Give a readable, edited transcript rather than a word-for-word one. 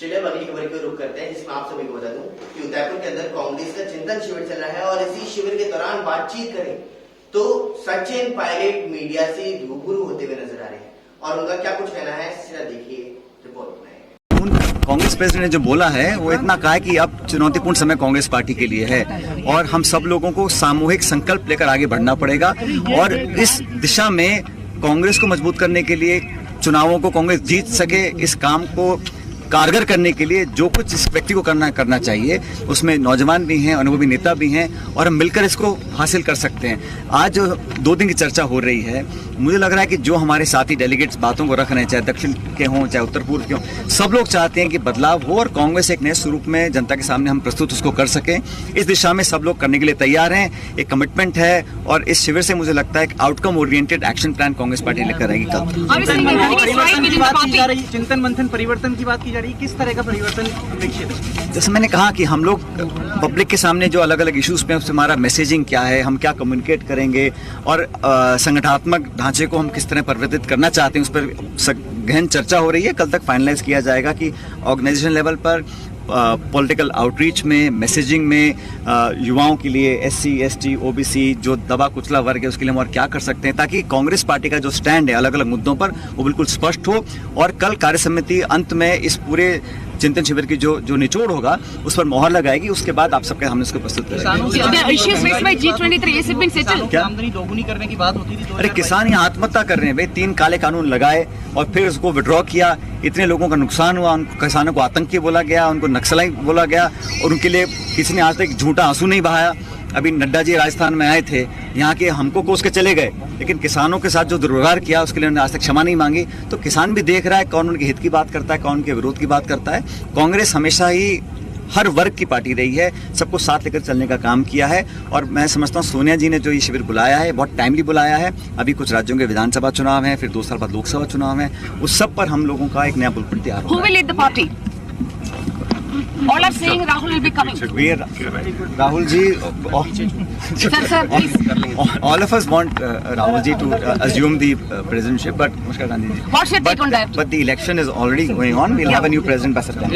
चलिए अब अगली खबर को रुख करते हैं, जिसमें आप सभी को बता दूं कि उदयपुर के अंदर कांग्रेस का चिंतन शिविर चल रहा है और इसी शिविर के दौरान बातचीत करें तो सचिन पायलट मीडिया से रूबरू होते हुए नजर आ रहे हैं और उनका क्या कुछ कहना है सीधा देखिए रिपोर्ट में। कांग्रेस प्रेसिडेंट ने जो बोला है वो इतना कहा है कि अब चुनौतीपूर्ण समय कांग्रेस पार्टी के लिए है और हम सब लोगों को सामूहिक संकल्प लेकर आगे बढ़ना पड़ेगा और इस दिशा में कांग्रेस को मजबूत करने के लिए, चुनावों को कांग्रेस जीत सके, इस काम को कारगर करने के लिए जो कुछ इस व्यक्ति को करना चाहिए, उसमें नौजवान भी हैं, अनुभवी नेता भी हैं और हम मिलकर इसको हासिल कर सकते हैं। आज 2 दिन की चर्चा हो रही है, मुझे लग रहा है कि जो हमारे साथी डेलीगेट्स बातों को रख रहे हैं, चाहे दक्षिण के हों चाहे उत्तर पूर्व के हों, सब लोग चाहते हैं कि बदलाव हो और कांग्रेस एक नए स्वरूप में जनता के सामने हम प्रस्तुत उसको कर सकें। इस दिशा में सब लोग करने के लिए तैयार हैं, एक कमिटमेंट है और इस शिविर से मुझे लगता है एक outcome oriented action plan Congress party लेकर आएगी। चिंतन मंथन परिवर्तन की बात की जा रही है, किस तरह का परिवर्तन अपेक्षित है? जैसे मैंने कहा कि हम लोग पब्लिक के सामने जो अलग अलग इश्यूज पे हमारा मैसेजिंग क्या है, हम क्या कम्युनिकेट करेंगे और संगठनात्मक ढांचे को हम किस तरह परिवर्तित करना चाहते हैं, उस पर गहन चर्चा हो रही है। कल तक फाइनलाइज किया जाएगा कि ऑर्गेनाइजेशन लेवल पर पॉलिटिकल आउटरीच में, मैसेजिंग में, युवाओं के लिए, SC, ST, OBC जो दबा कुचला वर्ग है उसके लिए हम और क्या कर सकते हैं ताकि कांग्रेस पार्टी का जो स्टैंड है अलग अलग मुद्दों पर वो बिल्कुल स्पष्ट हो और कल कार्य समिति अंत में इस पूरे चिंतन शिविर की जो निचोड़ होगा उस पर मोहर लगाएगी। उसके बाद आप सबके हमने उसको प्रस्तुत करेंगे। आमदनी दोगुनी करने की बात होती थी। अरे किसान यहाँ आत्महत्या कर रहे हैं भाई, 3 काले कानून लगाए और फिर उसको विड्रॉ किया, इतने लोगों का नुकसान हुआ, उन किसानों को आतंकी बोला गया, उनको नक्सलाई बोला गया और उनके लिए किसी ने आज तक झूठा आंसू नहीं बहाया। अभी नड्डा जी राजस्थान में आए थे, यहाँ के हमको कोस के चले गए, लेकिन किसानों के साथ जो दुर्व्यवहार किया उसके लिए उन्होंने आज तक क्षमा नहीं मांगी। तो किसान भी देख रहा है कौन उनके हित की बात करता है, कौन उनके विरोध की बात करता है। कांग्रेस हमेशा ही हर वर्ग की पार्टी रही है, सबको साथ लेकर चलने का काम किया है और मैं समझता हूँ सोनिया जी ने जो ये शिविर बुलाया है बहुत टाइमली बुलाया है। अभी कुछ राज्यों के विधानसभा चुनाव हैं, फिर 2 साल बाद लोकसभा चुनाव है, उस सब पर हम लोगों का एक नया बुलबुल तैयार होगा। All are saying Rahul will be coming. Rahul ji, Sir, please. all of us want Rahul ji to assume the presidency, but Mushka Gandhi ji. What's your take on that? But the election is already going on. We'll have a new president by September.